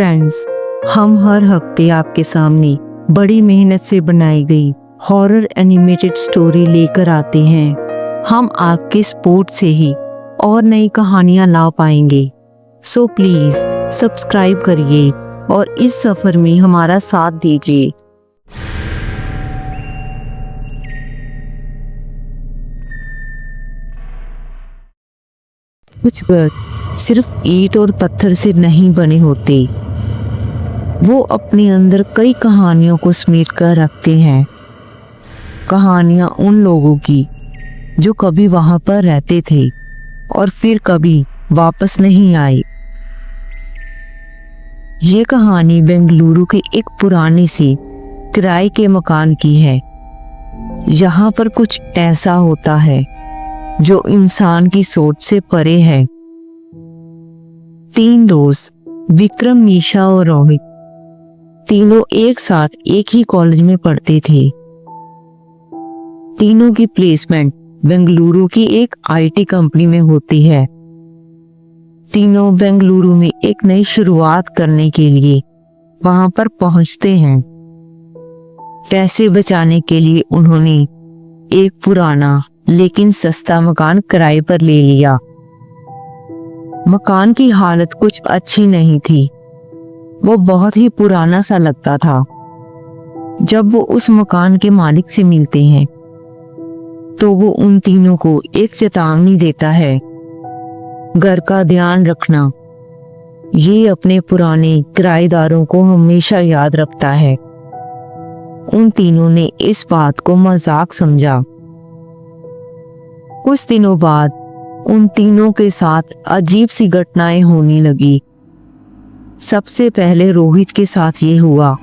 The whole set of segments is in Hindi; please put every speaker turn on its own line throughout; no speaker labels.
फ्रेंड्स, हम हर हफ्ते आपके सामने बड़ी मेहनत से बनाई गई हॉरर एनिमेटेड स्टोरी लेकर आते हैं। हम आपके सपोर्ट से ही और नई कहानियां ला पाएंगे। सो प्लीज सब्सक्राइब करिए और इस सफर में हमारा साथ दीजिए। कुछ घर सिर्फ ईंट और पत्थर से नहीं बने होते, वो अपने अंदर कई कहानियों को समेट कर रखते हैं। कहानियां उन लोगों की जो कभी वहां पर रहते थे और फिर कभी वापस नहीं आए। ये कहानी बेंगलुरु के एक पुराने से किराए के मकान की है। यहाँ पर कुछ ऐसा होता है जो इंसान की सोच से परे है। 3 दोस्त विक्रम, निशा और रोहित तीनों एक साथ एक ही कॉलेज में पढ़ते थे। तीनों की प्लेसमेंट बेंगलुरु की एक आईटी कंपनी में होती है। तीनों बेंगलुरु में एक नई शुरुआत करने के लिए वहां पर पहुंचते हैं। पैसे बचाने के लिए उन्होंने एक पुराना लेकिन सस्ता मकान किराए पर ले लिया। मकान की हालत कुछ अच्छी नहीं थी, वो बहुत ही पुराना सा लगता था। जब वो उस मकान के मालिक से मिलते हैं तो वो उन तीनों को एक चेतावनी देता है, घर का ध्यान रखना। ये अपने पुराने किराएदारों को हमेशा याद रखता है। उन तीनों ने इस बात को मजाक समझा। कुछ दिनों बाद उन तीनों के साथ अजीब सी घटनाएं होने लगी। सबसे पहले रोहित के साथ ये हुआ।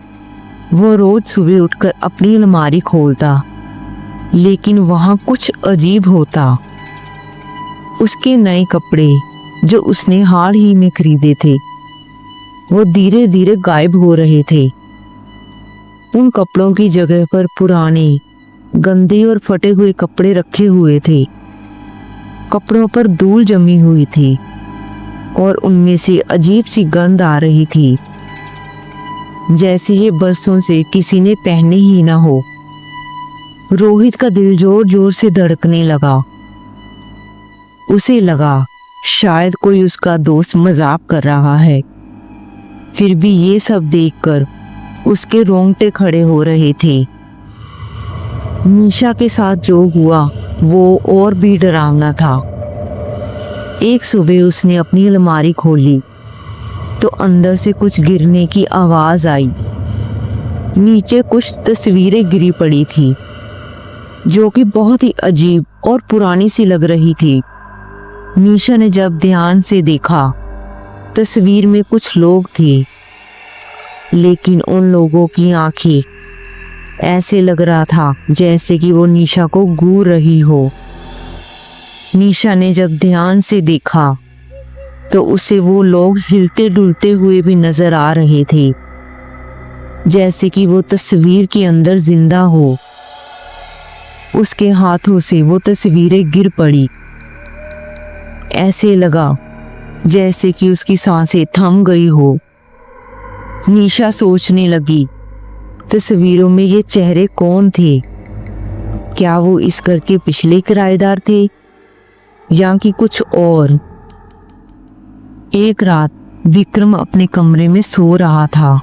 वो रोज सुबह उठकर अपनी अलमारी खोलता, लेकिन वहां कुछ अजीब होता। उसके नए कपड़े जो उसने हाल ही में खरीदे थे, वो धीरे धीरे गायब हो रहे थे। उन कपड़ों की जगह पर पुराने, गंदे और फटे हुए कपड़े रखे हुए थे। कपड़ों पर धूल जमी हुई थी और उनमें से अजीब सी गंध आ रही थी, जैसे ये बरसों से किसी ने पहने ही ना हो। रोहित का दिल जोर जोर से धड़कने लगा। उसे लगा शायद कोई उसका दोस्त मजाक कर रहा है। फिर भी ये सब देखकर उसके रोंगटे खड़े हो रहे थे। निशा के साथ जो हुआ वो और भी डरावना था। एक सुबह उसने अपनी अलमारी खोली तो अंदर से कुछ गिरने की आवाज आई। नीचे कुछ तस्वीरें गिरी पड़ी थी जो कि बहुत ही अजीब और पुरानी सी लग रही थी। निशा ने जब ध्यान से देखा, तस्वीर में कुछ लोग थे, लेकिन उन लोगों की आंखें ऐसे लग रहा था जैसे कि वो निशा को घूर रही हो। निशा ने जब ध्यान से देखा तो उसे वो लोग हिलते डुलते हुए भी नजर आ रहे थे, जैसे कि वो तस्वीर के अंदर जिंदा हो। उसके हाथों से वो तस्वीरें गिर पड़ी। ऐसे लगा जैसे कि उसकी सांसें थम गई हो। निशा सोचने लगी, तस्वीरों में ये चेहरे कौन थे? क्या वो इस घर के पिछले किराएदार थे या कि कुछ और? एक रात विक्रम अपने कमरे में सो रहा था।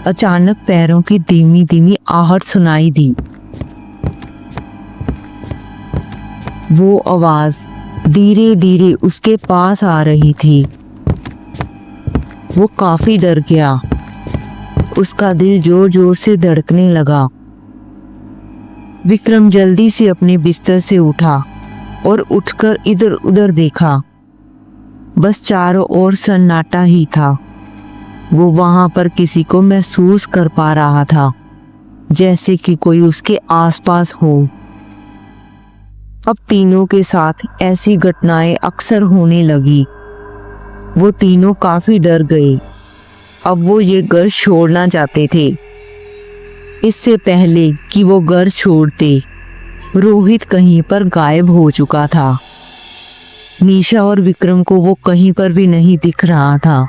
अचानक पैरों की धीमी धीमी आहट सुनाई दी। वो आवाज धीरे धीरे उसके पास आ रही थी। वो काफी डर गया। उसका दिल जोर जोर से धड़कने लगा। विक्रम जल्दी से अपने बिस्तर से उठा और उठकर इधर उधर देखा। बस चारों ओर सन्नाटा ही था। वो वहां पर किसी को महसूस कर पा रहा था, जैसे कि कोई उसके आसपास हो। अब तीनों के साथ ऐसी घटनाएं अक्सर होने लगी। वो तीनों काफी डर गए। अब वो ये घर छोड़ना चाहते थे। इससे पहले कि वो घर छोड़ते, रोहित कहीं पर गायब हो चुका था। निशा और विक्रम को वो कहीं पर भी नहीं दिख रहा था।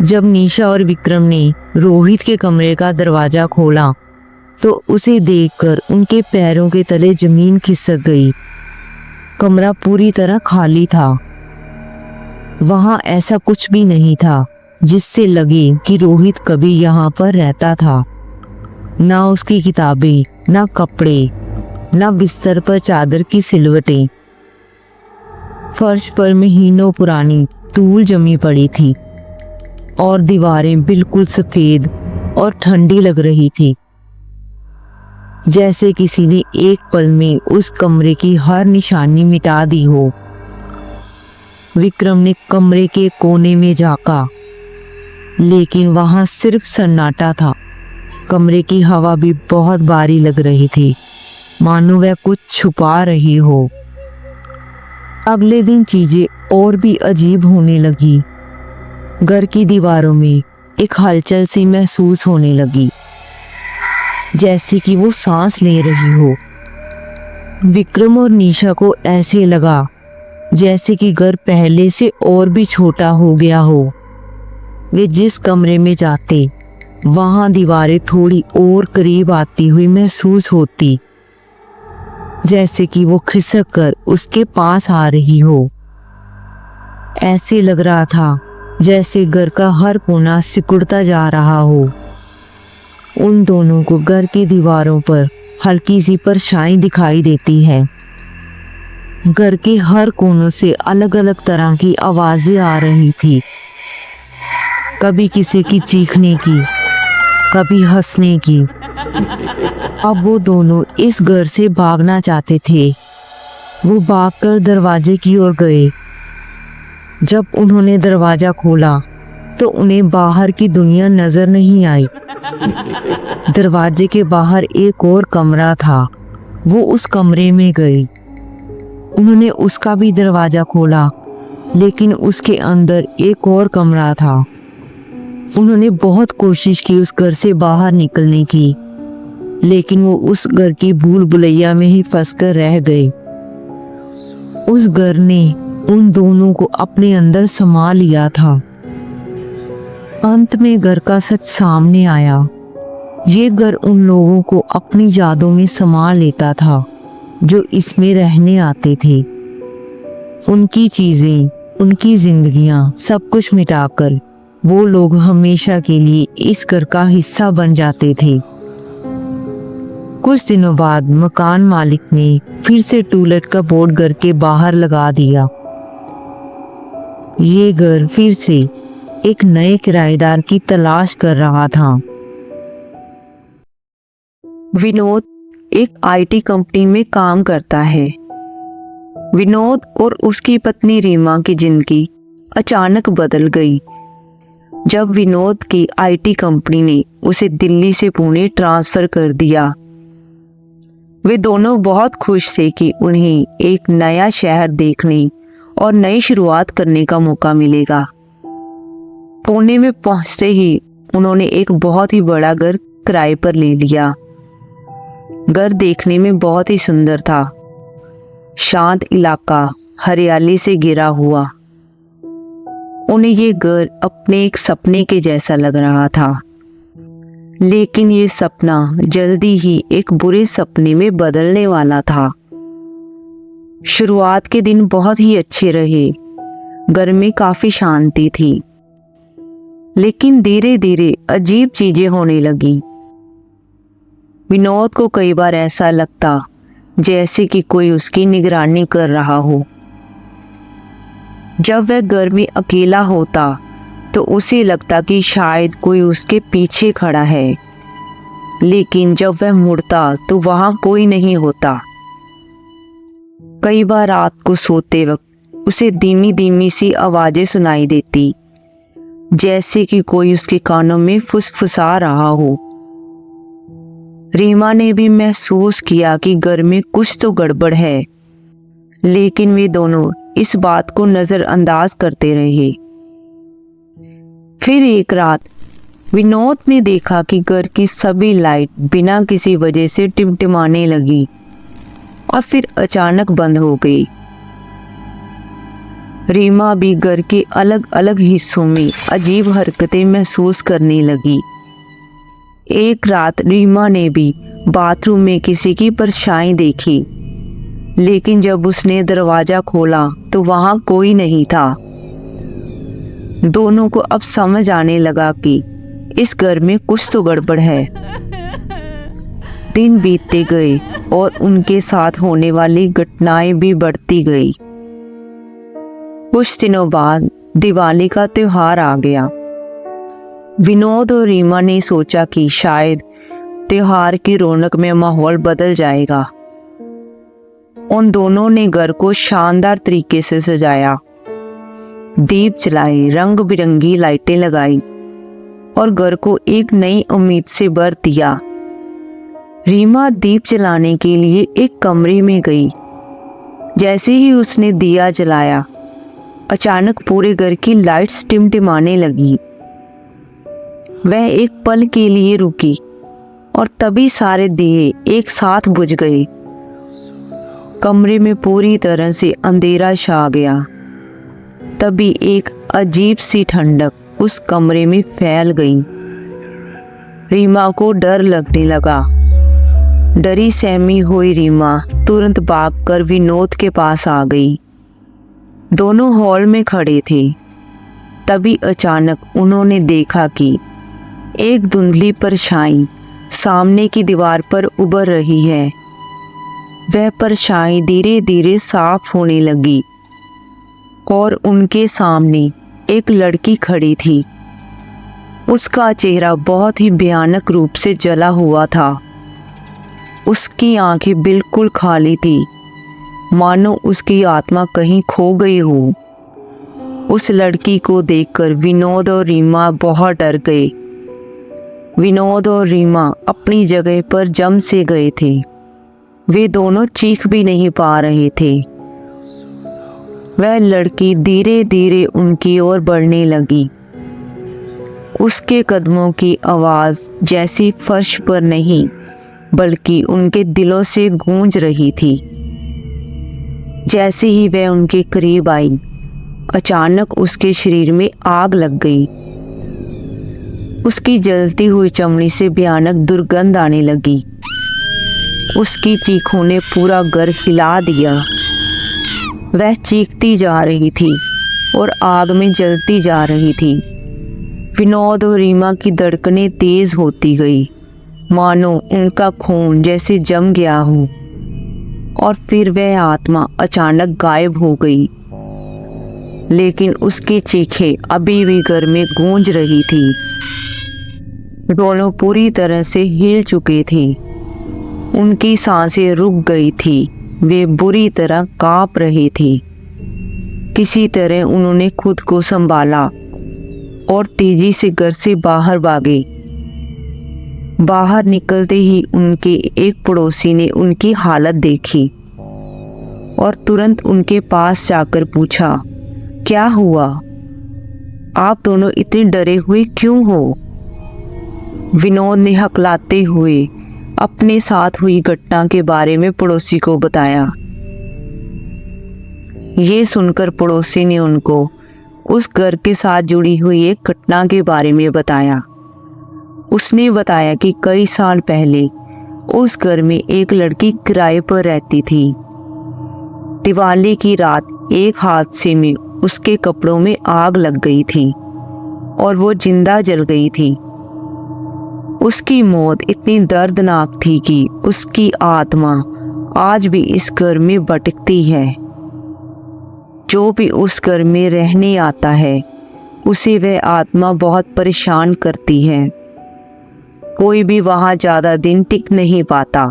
जब निशा और विक्रम ने रोहित के कमरे का दरवाजा खोला तो उसे देखकर उनके पैरों के तले जमीन खिसक गई। कमरा पूरी तरह खाली था। वहां ऐसा कुछ भी नहीं था जिससे लगे कि रोहित कभी यहाँ पर रहता था। ना उसकी किताबें, ना कपड़े, ना बिस्तर पर चादर की सिलवटें। फर्श पर महीनों पुरानी धूल जमी पड़ी थी और दीवारें बिल्कुल सफेद और ठंडी लग रही थी, जैसे किसी ने एक पल में उस कमरे की हर निशानी मिटा दी हो। विक्रम ने कमरे के कोने में झांका, लेकिन वहां सिर्फ सन्नाटा था। कमरे की हवा भी बहुत भारी लग रही थी, मानो वह कुछ छुपा रही हो। अगले दिन चीजें और भी अजीब होने लगी। घर की दीवारों में एक हलचल सी महसूस होने लगी, जैसे कि वो सांस ले रही हो। विक्रम और निशा को ऐसे लगा जैसे कि घर पहले से और भी छोटा हो गया हो। वे जिस कमरे में जाते वहां दीवारें थोड़ी और करीब आती हुई महसूस होती, जैसे कि वो खिसक कर उसके पास आ रही हो। ऐसे लग रहा था जैसे घर का हर कोना सिकुड़ता जा रहा हो। उन दोनों को घर की दीवारों पर हल्की सी परछाई दिखाई देती है। घर के हर कोनों से अलग अलग तरह की आवाजें आ रही थी, कभी किसी की चीखने की, कभी हंसने की। अब वो दोनों इस घर से भागना चाहते थे। वो भागकर दरवाजे की ओर गए। जब उन्होंने दरवाजा खोला तो उन्हें बाहर की दुनिया नजर नहीं आई। दरवाजे के बाहर एक और कमरा था। वो उस कमरे में गए। उन्होंने उसका भी दरवाजा खोला, लेकिन उसके अंदर एक और कमरा था। उन्होंने बहुत कोशिश की उस घर से बाहर निकलने की, लेकिन वो उस घर की भूल भुलैया में ही फंसकर रह गए। उस घर ने उन दोनों को अपने अंदर समा लिया था। अंत में घर का सच सामने आया। ये घर उन लोगों को अपनी यादों में समा लेता था जो इसमें रहने आते थे। उनकी चीजें, उनकी जिंदगियां, सब कुछ मिटाकर वो लोग हमेशा के लिए इस घर का हिस्सा बन जाते थे। कुछ दिनों बाद मकान मालिक ने फिर से टू लेट का बोर्ड घर के बाहर लगा दिया। ये घर फिर से एक नए किराएदार की तलाश कर रहा था।
विनोद एक आईटी कंपनी में काम करता है। विनोद और उसकी पत्नी रीमा की जिंदगी अचानक बदल गई जब विनोद की आईटी कंपनी ने उसे दिल्ली से पुणे ट्रांसफर कर दिया। वे दोनों बहुत खुश थे कि उन्हें एक नया शहर देखने और नई शुरुआत करने का मौका मिलेगा। पुणे में पहुंचते ही उन्होंने एक बहुत ही बड़ा घर किराए पर ले लिया। घर देखने में बहुत ही सुंदर था। शांत इलाका, हरियाली से घिरा हुआ। उन्हें ये घर अपने एक सपने के जैसा लग रहा था, लेकिन ये सपना जल्दी ही एक बुरे सपने में बदलने वाला था। शुरुआत के दिन बहुत ही अच्छे रहे। घर में काफी शांति थी, लेकिन धीरे धीरे अजीब चीजें होने लगी। विनोद को कई बार ऐसा लगता जैसे कि कोई उसकी निगरानी कर रहा हो। जब वह घर में अकेला होता तो उसे लगता कि शायद कोई उसके पीछे खड़ा है, लेकिन जब वह मुड़ता तो वहां कोई नहीं होता। कई बार रात को सोते वक्त उसे धीमी धीमी सी आवाजें सुनाई देती, जैसे कि कोई उसके कानों में फुसफुसा रहा हो। रीमा ने भी महसूस किया कि घर में कुछ तो गड़बड़ है, लेकिन वे दोनों इस बात को नजरअंदाज करते रहे। फिर एक रात विनोद ने देखा कि घर की सभी लाइट बिना किसी वजह से टिमटिमाने लगी और फिर अचानक बंद हो गई। रीमा भी घर के अलग अलग हिस्सों में अजीब हरकतें महसूस करने लगी। एक रात रीमा ने भी बाथरूम में किसी की परछाई देखी, लेकिन जब उसने दरवाजा खोला तो वहां कोई नहीं था। दोनों को अब समझ आने लगा कि इस घर में कुछ तो गड़बड़ है। दिन बीतते गए और उनके साथ होने वाली घटनाएं भी बढ़ती गई। कुछ दिनों बाद दिवाली का त्योहार आ गया। विनोद और रीमा ने सोचा कि शायद त्योहार की रौनक में माहौल बदल जाएगा। उन दोनों ने घर को शानदार तरीके से सजाया, दीप जलाए, रंग बिरंगी लाइटें लगाई और घर को एक नई उम्मीद से भर दिया। रीमा दीप जलाने के लिए एक कमरे में गई। जैसे ही उसने दिया जलाया, अचानक पूरे घर की लाइट्स टिमटिमाने लगी। वह एक पल के लिए रुकी और तभी सारे दिए एक साथ बुझ गए। कमरे में पूरी तरह से अंधेरा छा गया। तभी एक अजीब सी ठंडक उस कमरे में फैल गई। रीमा को डर लगने लगा। डरी सहमी हुई रीमा तुरंत भागकर विनोद के पास आ गई। दोनों हॉल में खड़े थे। तभी अचानक उन्होंने देखा कि एक धुंधली परछाई सामने की दीवार पर उभर रही है। वह परछाई धीरे धीरे साफ होने लगी और उनके सामने एक लड़की खड़ी थी। उसका चेहरा बहुत ही भयानक रूप से जला हुआ था। उसकी आंखें बिल्कुल खाली थी, मानो उसकी आत्मा कहीं खो गई हो। उस लड़की को देखकर विनोद और रीमा बहुत डर गए। विनोद और रीमा अपनी जगह पर जम से गए थे। वे दोनों चीख भी नहीं पा रहे थे। वह लड़की धीरे धीरे उनकी ओर बढ़ने लगी। उसके कदमों की आवाज जैसी फर्श पर नहीं बल्कि उनके दिलों से गूंज रही थी। जैसे ही वह उनके करीब आई, अचानक उसके शरीर में आग लग गई। उसकी जलती हुई चमड़ी से भयानक दुर्गंध आने लगी। उसकी चीखों ने पूरा घर हिला दिया। वह चीखती जा रही थी और आग में जलती जा रही थी। विनोद और रीमा की धड़कनें तेज होती गई, मानो उनका खून जैसे जम गया हो। और फिर वह आत्मा अचानक गायब हो गई, लेकिन उसकी चीखें अभी भी घर में गूंज रही थी। दोनों पूरी तरह से हिल चुके थे। उनकी सांसें रुक गई थी। वे बुरी तरह कांप रहे थे। किसी तरह उन्होंने खुद को संभाला और तेजी से घर से बाहर भागे। बाहर निकलते ही उनके एक पड़ोसी ने उनकी हालत देखी और तुरंत उनके पास जाकर पूछा, क्या हुआ? आप दोनों इतने डरे हुए क्यों हो? विनोद ने हकलाते हुए अपने साथ हुई घटना के बारे में पड़ोसी को बताया। ये सुनकर पड़ोसी ने उनको उस घर के साथ जुड़ी हुई एक घटना के बारे में बताया। उसने बताया कि कई साल पहले उस घर में एक लड़की किराए पर रहती थी। दिवाली की रात एक हादसे में उसके कपड़ों में आग लग गई थी और वो जिंदा जल गई थी। उसकी मौत इतनी दर्दनाक थी कि उसकी आत्मा आज भी इस घर में भटकती है। जो भी उस घर में रहने आता है, उसे वह आत्मा बहुत परेशान करती है। कोई भी वहां ज्यादा दिन टिक नहीं पाता।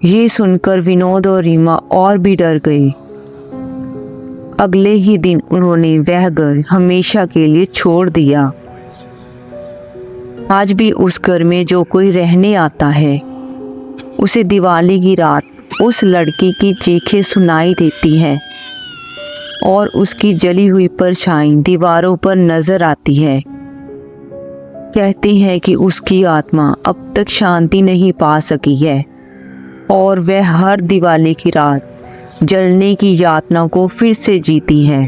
ये सुनकर विनोद और रीमा और भी डर गए। अगले ही दिन उन्होंने वह घर हमेशा के लिए छोड़ दिया। आज भी उस घर में जो कोई रहने आता है, उसे दिवाली की रात उस लड़की की चीखें सुनाई देती है और उसकी जली हुई परछाई दीवारों पर नजर आती है। कहते हैं कि उसकी आत्मा अब तक शांति नहीं पा सकी है और वह हर दिवाली की रात जलने की यातना को फिर से जीती है।